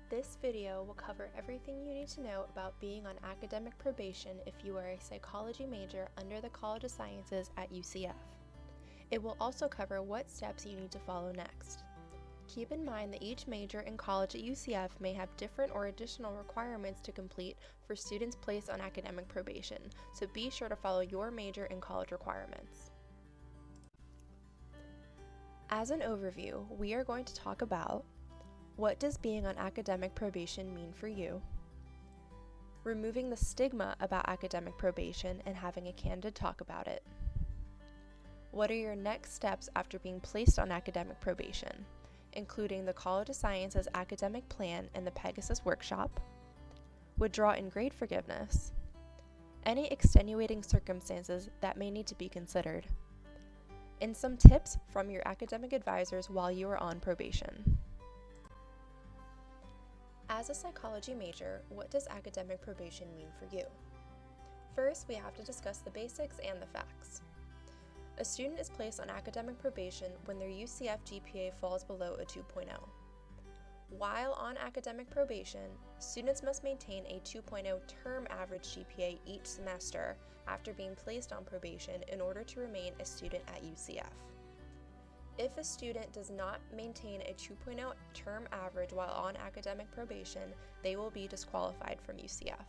This video will cover everything you need to know about being on academic probation if you are a psychology major under the College of Sciences at UCF. It will also cover what steps you need to follow next. Keep in mind that each major in college at UCF may have different or additional requirements to complete for students placed on academic probation, so be sure to follow your major and college requirements. As an overview, we are going to talk about what does being on academic probation mean for you, removing the stigma about academic probation and having a candid talk about it, what are your next steps after being placed on academic probation, including the College of Sciences Academic Plan and the Pegasus Workshop, withdraw and grade forgiveness, any extenuating circumstances that may need to be considered, and some tips from your academic advisors while you are on probation. As a psychology major, what does academic probation mean for you? First, we have to discuss the basics and the facts. A student is placed on academic probation when their UCF GPA falls below a 2.0. While on academic probation, students must maintain a 2.0 term average GPA each semester after being placed on probation in order to remain a student at UCF. If a student does not maintain a 2.0 term average while on academic probation, they will be disqualified from UCF.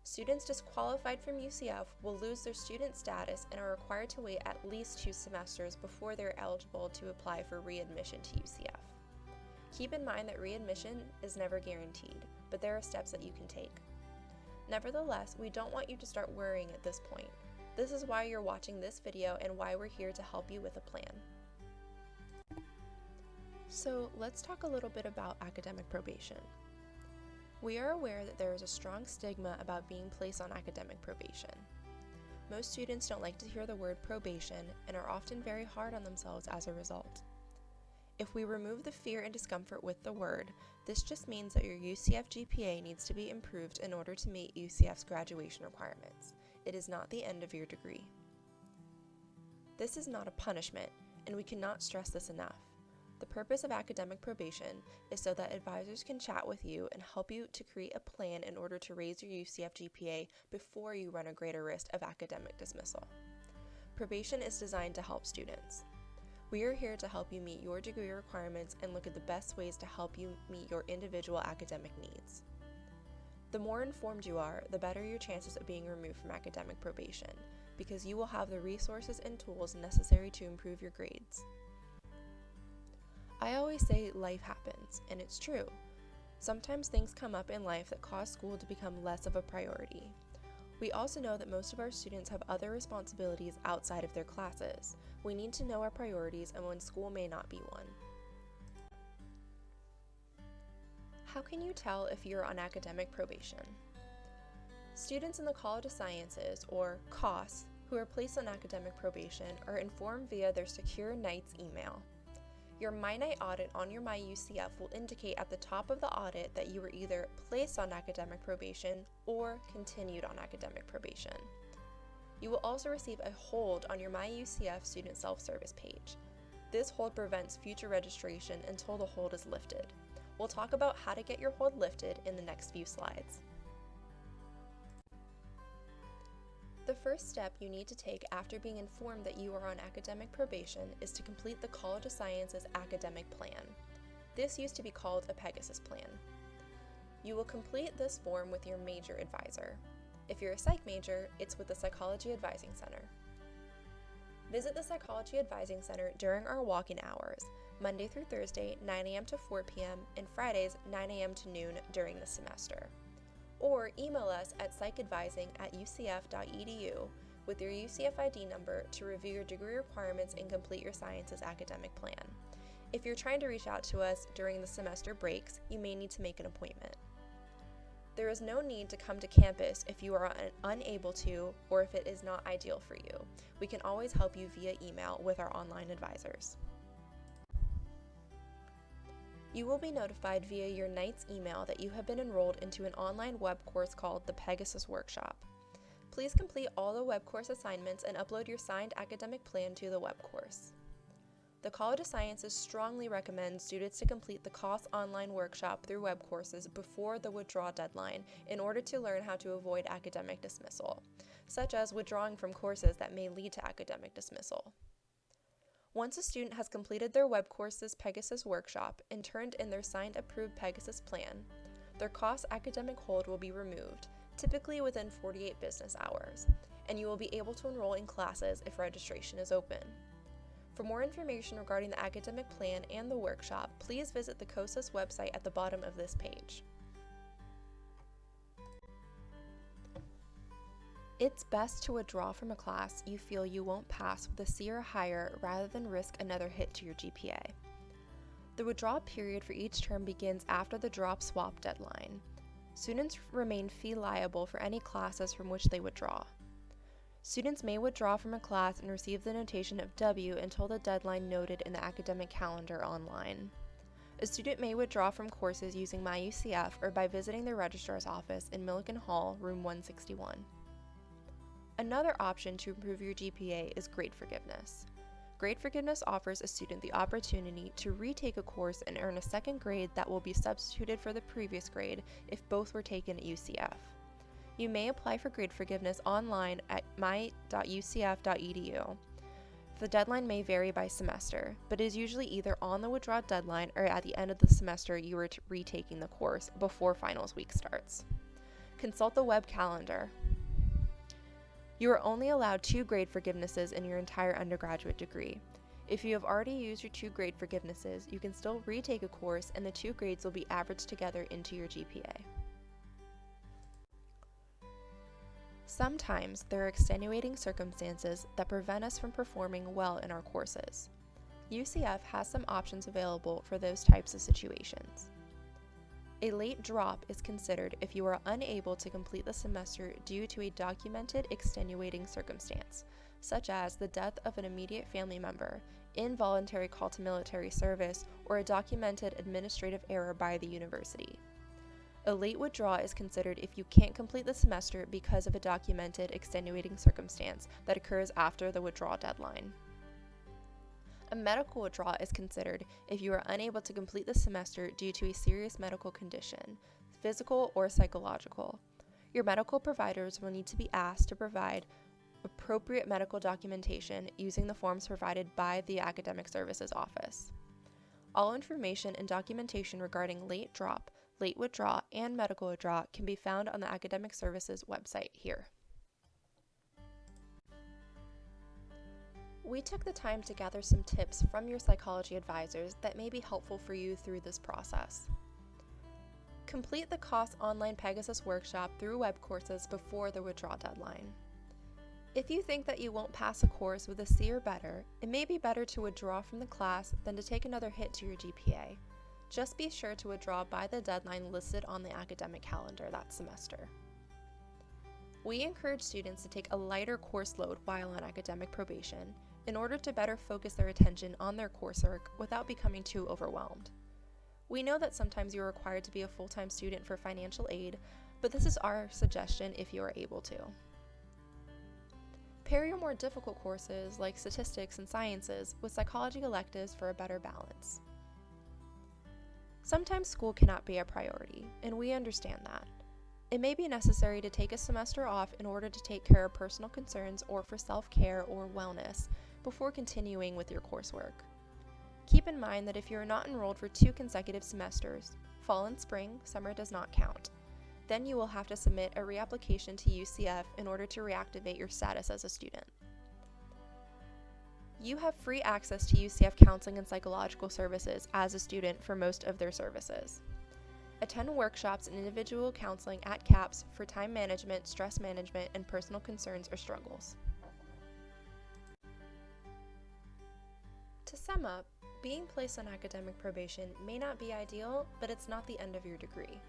Students disqualified from UCF will lose their student status and are required to wait at least 2 semesters before they're eligible to apply for readmission to UCF. Keep in mind that readmission is never guaranteed, but there are steps that you can take. Nevertheless, we don't want you to start worrying at this point. This is why you're watching this video and why we're here to help you with a plan. So let's talk a little bit about academic probation. We are aware that there is a strong stigma about being placed on academic probation. Most students don't like to hear the word probation and are often very hard on themselves as a result. If we remove the fear and discomfort with the word, this just means that your UCF GPA needs to be improved in order to meet UCF's graduation requirements. It is not the end of your degree. This is not a punishment, and we cannot stress this enough. The purpose of academic probation is so that advisors can chat with you and help you to create a plan in order to raise your UCF GPA before you run a greater risk of academic dismissal. Probation is designed to help students. We are here to help you meet your degree requirements and look at the best ways to help you meet your individual academic needs. The more informed you are, the better your chances of being removed from academic probation, because you will have the resources and tools necessary to improve your grades. I always say life happens, and it's true. Sometimes things come up in life that cause school to become less of a priority. We also know that most of our students have other responsibilities outside of their classes. We need to know our priorities and when school may not be one. How can you tell if you're on academic probation? Students in the College of Sciences, or COS, who are placed on academic probation are informed via their secure NIGHTS email. Your MyNight audit on your MyUCF will indicate at the top of the audit that you were either placed on academic probation or continued on academic probation. You will also receive a hold on your MyUCF student self-service page. This hold prevents future registration until the hold is lifted. We'll talk about how to get your hold lifted in the next few slides. The first step you need to take after being informed that you are on academic probation is to complete the College of Sciences Academic Plan. This used to be called a Pegasus Plan. You will complete this form with your major advisor. If you're a psych major, it's with the Psychology Advising Center. Visit the Psychology Advising Center during our walk-in hours, Monday through Thursday, 9 a.m. to 4 p.m., and Fridays, 9 a.m. to noon during the semester. Or email us at psychadvising@ucf.edu with your UCF ID number to review your degree requirements and complete your sciences academic plan. If you're trying to reach out to us during the semester breaks, you may need to make an appointment. There is no need to come to campus if you are unable to or if it is not ideal for you. We can always help you via email with our online advisors. You will be notified via your NIGHTS email that you have been enrolled into an online web course called the Pegasus Workshop. Please complete all the web course assignments and upload your signed academic plan to the web course. The College of Sciences strongly recommends students to complete the COS online workshop through web courses before the withdrawal deadline in order to learn how to avoid academic dismissal, such as withdrawing from courses that may lead to academic dismissal. Once a student has completed their web courses Pegasus Workshop and turned in their signed approved Pegasus plan, their COS academic hold will be removed, typically within 48 business hours, and you will be able to enroll in classes if registration is open. For more information regarding the academic plan and the workshop, please visit the COSAS website at the bottom of this page. It's best to withdraw from a class you feel you won't pass with a C or higher rather than risk another hit to your GPA. The withdrawal period for each term begins after the drop swap deadline. Students remain fee liable for any classes from which they withdraw. Students may withdraw from a class and receive the notation of W until the deadline noted in the academic calendar online. A student may withdraw from courses using MyUCF or by visiting the registrar's office in Milliken Hall, room 161. Another option to improve your GPA is grade forgiveness. Grade forgiveness offers a student the opportunity to retake a course and earn a second grade that will be substituted for the previous grade if both were taken at UCF. You may apply for grade forgiveness online at my.ucf.edu. The deadline may vary by semester, but is usually either on the withdrawal deadline or at the end of the semester you are retaking the course before finals week starts. Consult the web calendar. You are only allowed 2 grade forgivenesses in your entire undergraduate degree. If you have already used your 2 grade forgivenesses, you can still retake a course and the 2 grades will be averaged together into your GPA. Sometimes there are extenuating circumstances that prevent us from performing well in our courses. UCF has some options available for those types of situations. A late drop is considered if you are unable to complete the semester due to a documented extenuating circumstance, such as the death of an immediate family member, involuntary call to military service, or a documented administrative error by the university. A late withdrawal is considered if you can't complete the semester because of a documented extenuating circumstance that occurs after the withdrawal deadline. A medical withdrawal is considered if you are unable to complete the semester due to a serious medical condition, physical or psychological. Your medical providers will need to be asked to provide appropriate medical documentation using the forms provided by the Academic Services Office. All information and documentation regarding late drop, late withdrawal, and medical withdrawal can be found on the Academic Services website here. We took the time to gather some tips from your psychology advisors that may be helpful for you through this process. Complete the COS online Pegasus Workshop through web courses before the withdrawal deadline. If you think that you won't pass a course with a C or better, it may be better to withdraw from the class than to take another hit to your GPA. Just be sure to withdraw by the deadline listed on the academic calendar that semester. We encourage students to take a lighter course load while on academic probation in order to better focus their attention on their coursework without becoming too overwhelmed. We know that sometimes you are required to be a full-time student for financial aid, but this is our suggestion if you are able to. Pair your more difficult courses like statistics and sciences with psychology electives for a better balance. Sometimes school cannot be a priority, and we understand that. It may be necessary to take a semester off in order to take care of personal concerns or for self-care or wellness before continuing with your coursework. Keep in mind that if you are not enrolled for 2 consecutive semesters, fall and spring, summer does not count. Then you will have to submit a reapplication to UCF in order to reactivate your status as a student. You have free access to UCF counseling and psychological services as a student for most of their services. Attend workshops and individual counseling at CAPS for time management, stress management, and personal concerns or struggles. To sum up, being placed on academic probation may not be ideal, but it's not the end of your degree.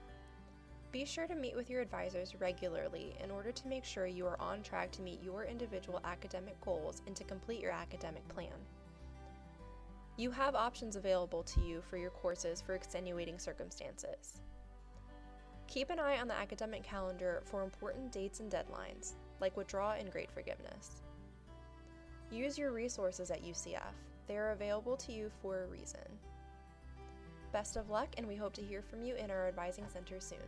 Be sure to meet with your advisors regularly in order to make sure you are on track to meet your individual academic goals and to complete your academic plan. You have options available to you for your courses for extenuating circumstances. Keep an eye on the academic calendar for important dates and deadlines, like withdrawal and grade forgiveness. Use your resources at UCF. They are available to you for a reason. Best of luck, and we hope to hear from you in our advising center soon.